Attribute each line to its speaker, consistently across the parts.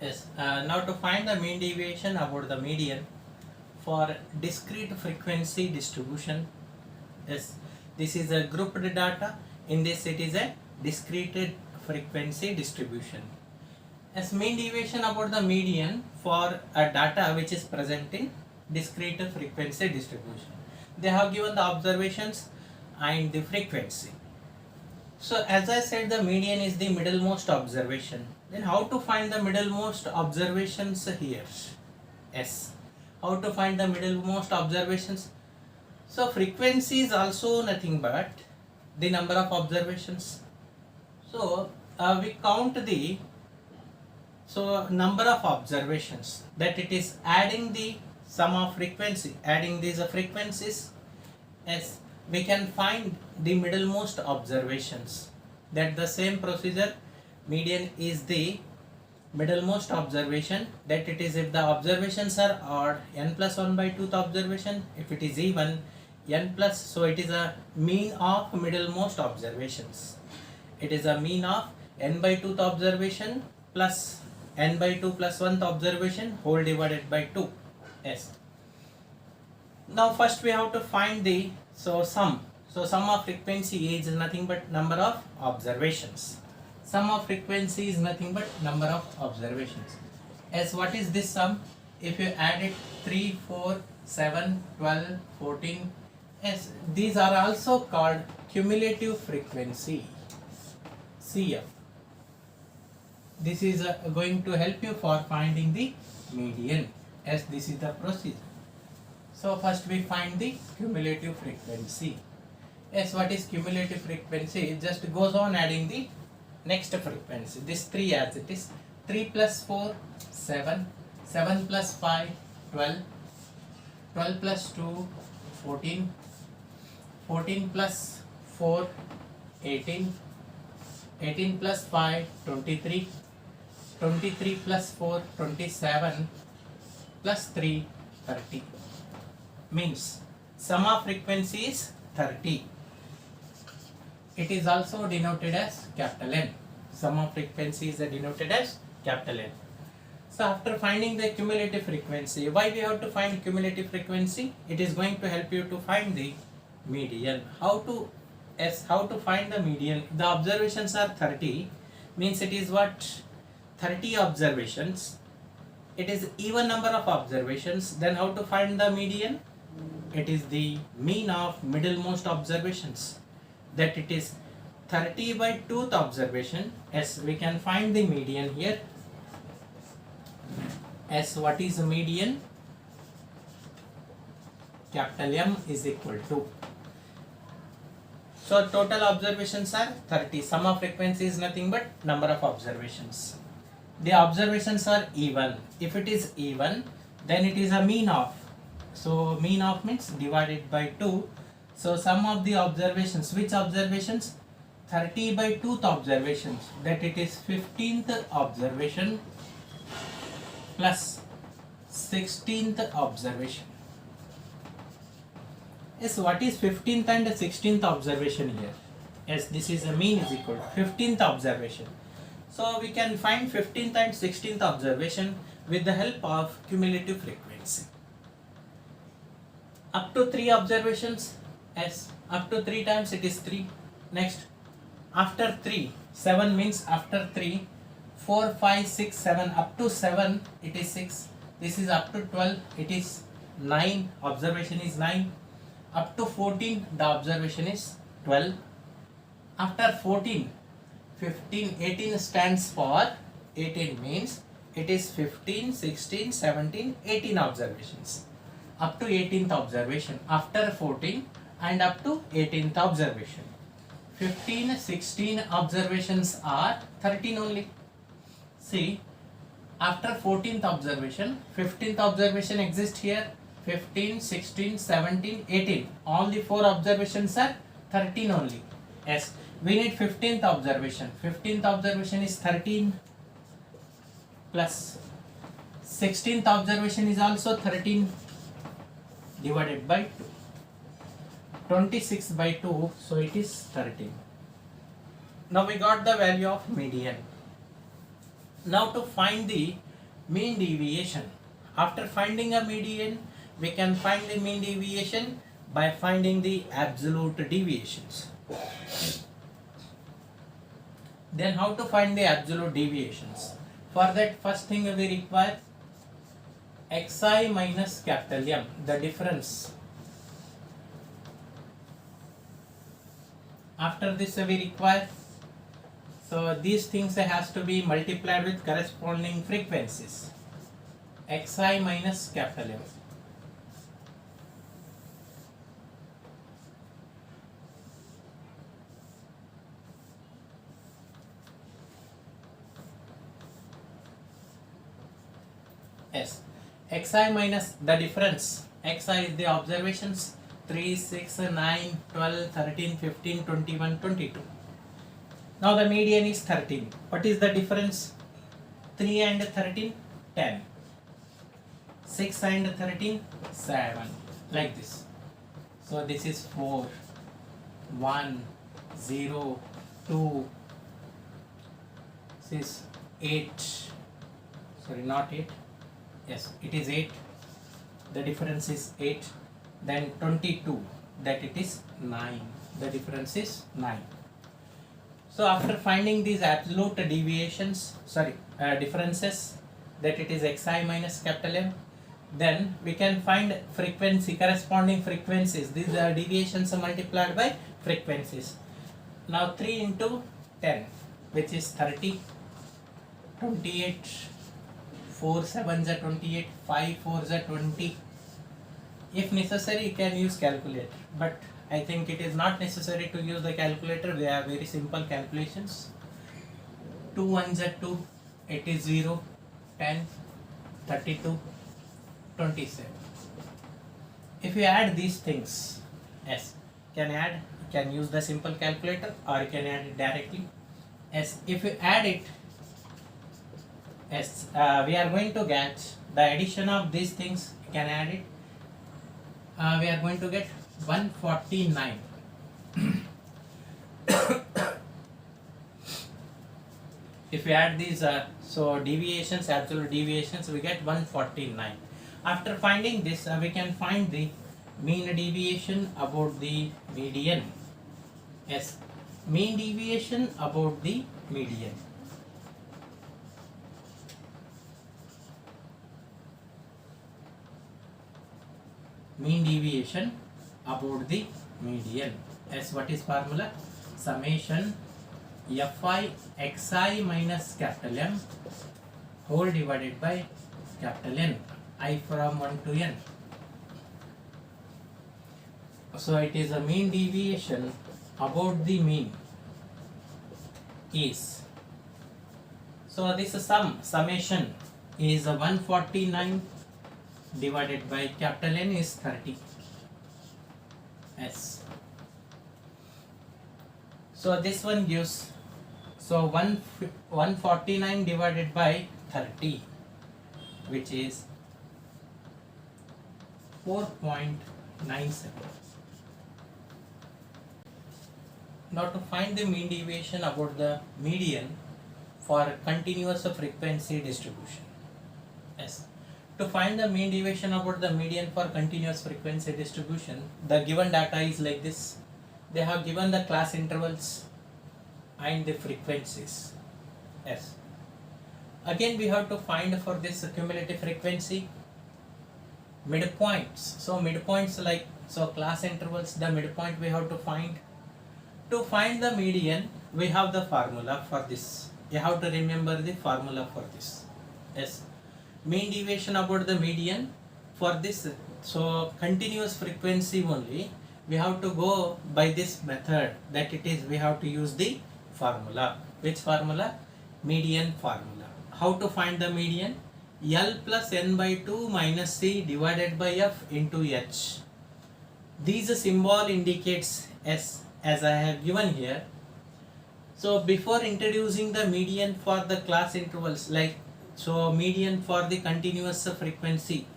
Speaker 1: Yes. Now to find the mean deviation about the median for discrete frequency distribution. Yes. This is a grouped data. In this it is a discrete frequency distribution. As mean deviation about the median for a data which is present in discrete frequency distribution. They have given the observations and the frequency. So as I said, the median is the middlemost observation. Then how to find the middlemost observations here? Yes. How to find the middlemost observations? So frequency is also nothing but the number of observations. So we count the number of observations, that it is adding the sum of frequency, adding these frequencies. Yes, we can find the middlemost observations. That the same procedure, median is the middlemost observation, that it is if the observations are odd, n plus 1 by 2th observation, if it is even, n plus, so it is a mean of middlemost observations. It is a mean of n by 2th observation plus n by 2 plus 1th observation whole divided by 2. Yes. Now first we have to find the sum. So sum of frequency is nothing but number of observations. Sum of frequency is nothing but number of observations. As what is this sum? If you add it 3, 4, 7, 12, 14, yes, these are also called cumulative frequency, CF. This is going to help you for finding the median, as this is the procedure. So first we find the cumulative frequency. Yes, what is cumulative frequency? It just goes on adding the next frequency. This 3 as it is. 3 plus 4, 7. 7 plus 5, 12. 12 plus 2, 14. 14 plus 4, 18. 18 plus 5, 23. 23 plus 4, 27. Plus 3, 30. Means sum of frequency is 30. It is also denoted as capital N. Sum of frequency is denoted as capital N. So after finding the cumulative frequency, why we have to find cumulative frequency? It is going to help you to find the median. How to find the median? The observations are 30, means it is what? 30 observations. It is even number of observations. Then how to find the median? It is the mean of middlemost observations, that it is 30 by 2th observation. As we can find the median here, as what is the median? Capital M is equal to, so total observations are 30. Sum of frequency is nothing but number of observations. The observations are even. If it is even, then it is a mean of. So mean of means divided by 2. So sum of the observations, which observations? 30 by 2th observations, that it is 15th observation plus 16th observation. Yes, what is 15th and 16th observation here? Yes, this is a mean is equal to 15th observation. So we can find 15th and 16th observation with the help of cumulative frequency. Up to 3 observations, yes, up to 3 times it is 3. Next, after 3, 7 means after 3, 4, 5, 6, 7, up to 7 it is 6. This is up to 12, it is 9, observation is 9. Up to 14, the observation is 12. After 14, 15, 18 stands for 18 means it is 15, 16, 17, 18 observations. Up to 18th observation, after 14 and up to 18th observation. 15, 16 observations are 13 only. See, after 14th observation, 15th observation exists here. 15, 16, 17, 18. All the 4 observations are 13 only. Yes, we need 15th observation. 15th observation is 13 plus 16th observation is also 13 divided by 2. 26 by 2, so it is 13. Now we got the value of median. Now to find the mean deviation. After finding a median, we can find the mean deviation by finding the absolute deviations. Then how to find the absolute deviations? For that, first thing we require xi minus capital M, the difference. After this we require, so these things has to be multiplied with corresponding frequencies. Xi minus capital M. Yes. Xi minus the difference. Xi is the observations 3, 6, 9, 12, 13, 15, 21, 22. Now the median is 13. What is the difference? 3 and 13, 10. 6 and 13, 7. Like this. So this is 4, 1, 0, 2. This is 8. Sorry, not 8. Yes, it is 8. The difference is 8. Then 22, that it is 9. The difference is 9. So after finding these absolute deviations, differences, that it is xi minus capital M, then we can find frequency, corresponding frequencies. These are deviations multiplied by frequencies. Now 3 into 10, which is 30, 28, 4 7s are 28, 5 4s are 20. If necessary, you can use calculator, but I think it is not necessary to use the calculator. They are very simple calculations. 2 1s are 2, it is 0, 10, 32, 27. If you add these things, yes, can use the simple calculator or you can add it directly. Yes, if you add it, yes, we are going to get the addition of these things. You can add it. We are going to get 149. If we add these deviations, absolute deviations, we get 149. After finding this, we can find the mean deviation about the median. Yes, mean deviation about the median. Mean deviation about the median. Yes, what is formula? Summation fi xi minus capital M whole divided by capital N, I from 1 to n. So it is a mean deviation about the mean is, so this summation is 149 divided by capital N is 30. Yes. So this one gives, so 149 divided by 30, which is 4.97. Now to find the mean deviation about the median for continuous frequency distribution. Yes. To find the mean deviation about the median for continuous frequency distribution, the given data is like this. They have given the class intervals and the frequencies. Yes. Again, we have to find for this cumulative frequency midpoints. So midpoints class intervals, the midpoint we have to find. To find the median, we have the formula for this. You have to remember the formula for this. Yes. Mean deviation about the median for this, so continuous frequency only, we have to go by this method, that it is, we have to use the formula. Which formula? Median formula. How to find the median? L plus n by 2 minus c divided by f into h. These symbol indicates s, as I have given here. So before introducing the median for the class intervals, median for the continuous frequency,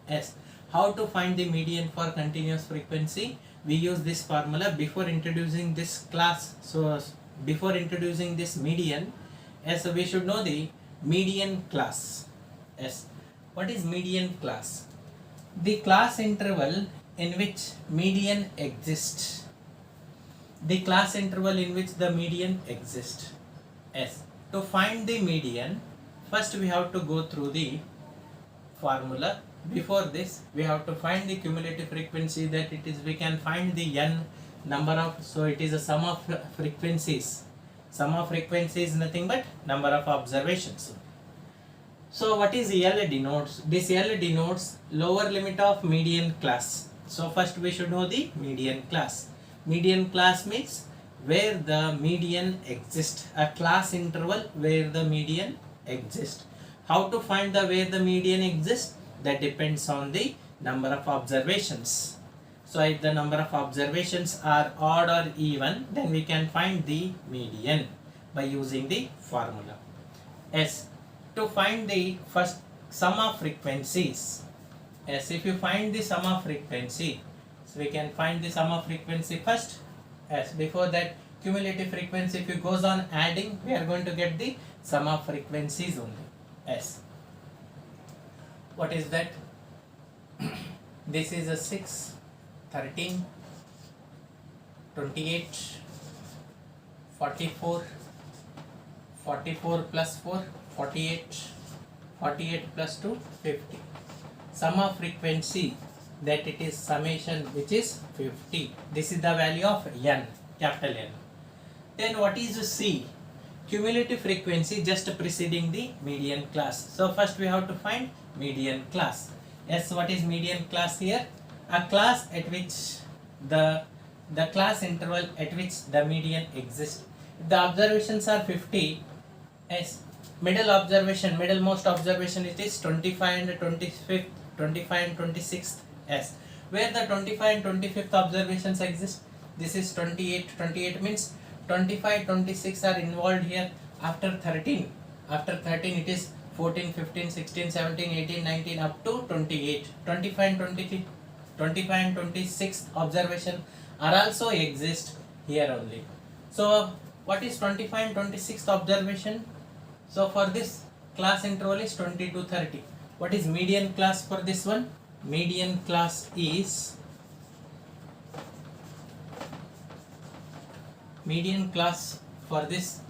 Speaker 1: yes, how to find the median for continuous frequency? We use this formula before introducing this class. So before introducing this median, yes, we should know the median class. Yes. What is median class? The class interval in which median exists. The class interval in which the median exists. Yes. To find the median, first we have to go through the formula. Before this, we have to find the cumulative frequency, that it is, we can find the n number of, so it is a sum of frequencies. Sum of frequency is nothing but number of observations. So what is L denotes? This L denotes lower limit of median class. So first we should know the median class. Median class means where the median exists, a class interval where the median exists. How to find the where the median exists? That depends on the number of observations. So if the number of observations are odd or even, then we can find the median by using the formula. S. To find the first sum of frequencies. Yes, if you find the sum of frequency, so we can find the sum of frequency first. Yes, before that, cumulative frequency, if it goes on adding, we are going to get the sum of frequencies only. Yes. What is that? This is a 6, 13, 28, 44, 44 plus 4, 48, 48 plus 2, 50. Sum of frequency, that it is summation, which is 50. This is the value of n, capital N. Then what is C? Cumulative frequency just preceding the median class. So first we have to find median class. Yes, what is median class here? A class at which the class interval at which the median exists. If the observations are 50, yes, middlemost observation, it is 25 and 25th, 25 and 26th. Yes, where the 25 and 25th observations exist. This is 28. 28 means 25, 26 are involved here. After 13 it is 14, 15, 16, 17, 18, 19 up to 28. 25 and 23, 25 and 26 observation are also exist here only. So what is 25 and 26th observation? So for this class interval is 20 to 30. What is median class for this one? Median class is, median class for this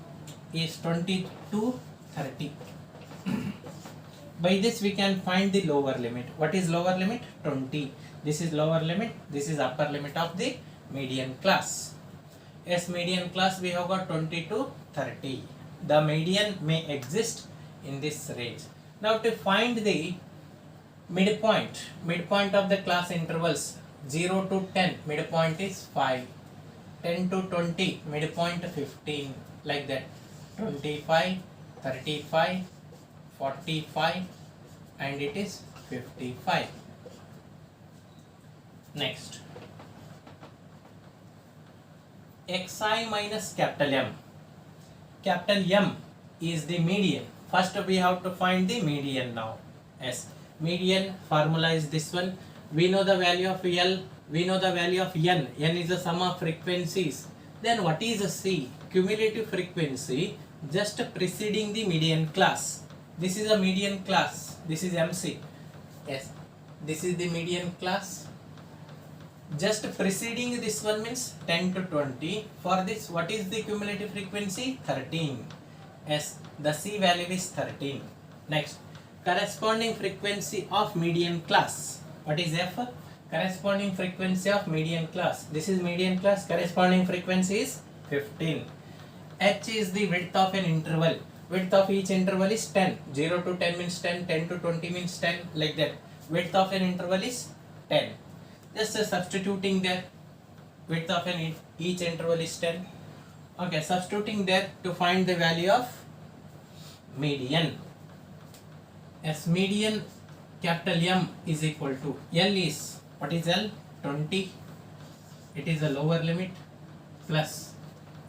Speaker 1: is 20 to 30. By this we can find the lower limit. What is lower limit? 20. This is lower limit, this is upper limit of the median class. Yes, median class we have got 20 to 30. The median may exist in this range. Now to find the midpoint of the class intervals, 0 to 10, midpoint is 5. 10 to 20, midpoint 15, like that. 25, 35, 45, and it is 55. Next, xi minus capital M. Capital M is the median. First we have to find the median now. Yes, median formula is this one. We know the value of L, we know the value of N. N is the sum of frequencies. Then what is a C? Cumulative frequency just preceding the median class. This is a median class. This is MC. Yes, this is the median class. Just preceding this one means 10 to 20. For this, what is the cumulative frequency? 13. Yes, the C value is 13. Next, corresponding frequency of median class. What is F? Corresponding frequency of median class. This is median class. Corresponding frequency is 15. H is the width of an interval. Width of each interval is 10. 0 to 10 means 10. 10 to 20 means 10. Like that. Width of an interval is 10. Just substituting there. Width of each interval is 10. Okay, substituting there to find the value of median. As median, capital M is equal to L is, what is L? 20. It is a lower limit, plus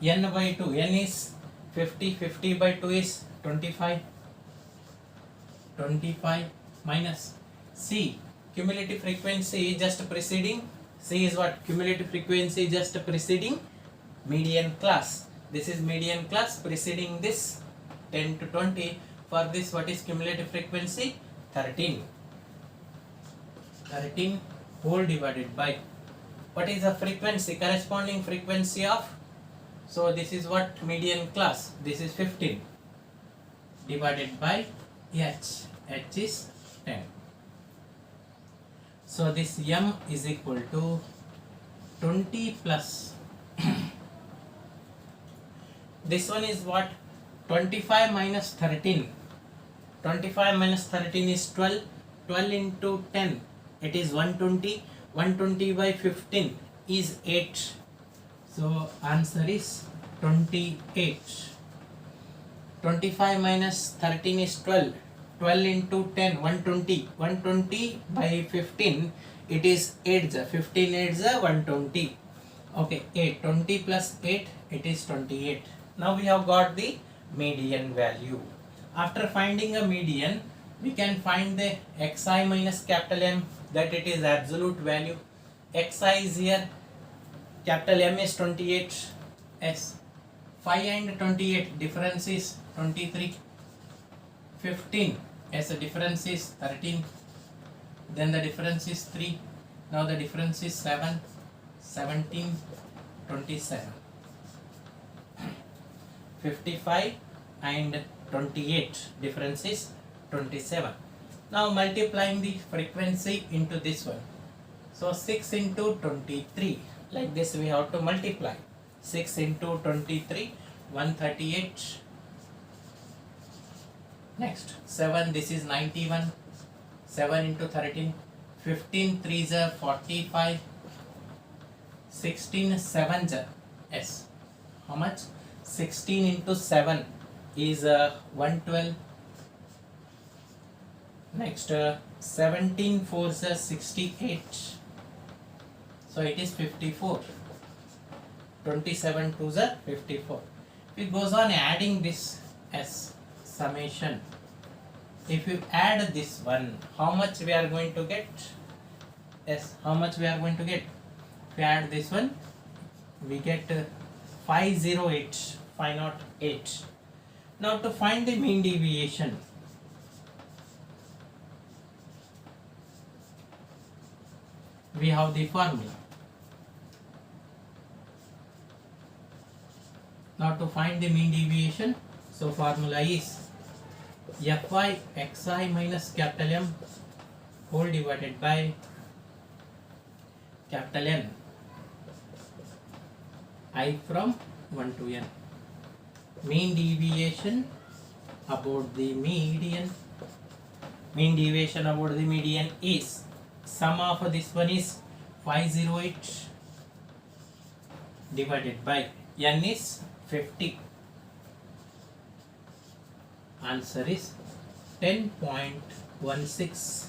Speaker 1: N by 2. N is 50. 50 by 2 is 25. 25 minus C. Cumulative frequency just preceding. C is what? Cumulative frequency just preceding median class. This is median class preceding this 10 to 20. For this, what is cumulative frequency? 13. 13 whole divided by, what is the frequency, corresponding frequency of, so this is what median class, this is 15 divided by h, h is 10. So this m is equal to 20 plus this one is what, 25 minus 13, 25 minus 13 is 12, 12 into 10 it is 120, 120 by 15 is 8, so answer is 28. 25 minus 13 is 12, 12 into 10 120, 120 by 15 it is 8, 15 8 120. Okay, 8, 20 plus 8 it is 28. Now we have got the median value. After finding a median, we can find the xi minus capital M, that it is absolute value. Xi is here, capital M is 28, S. 5 and 28 difference is 23. 15 as the difference is 13. Then the difference is 3. Now the difference is 7. 17, 27. 55 and 28 difference is 27. Now multiplying the frequency into this one. So 6 into 23. Like this we have to multiply. 6 into 23, 138. Next 7, this is 91. 7 into 13, 15 3s are 45. 16 7s S. How much? 16 into 7 is 112. Next 17 4s are 68. So it is 54. 27 2s are 54. It goes on adding this S, summation. If you add this one, how much we are going to get? Yes, how much we are going to get? If you add this one, we get 508, 508. Now to find the mean deviation, we have the formula. Now to find the mean deviation, so formula is Fy xi minus capital M whole divided by capital N, I from 1 to n. Mean deviation about the median. Mean deviation about the median is, sum of this one is 508 divided by n is 50. Answer is 10.16.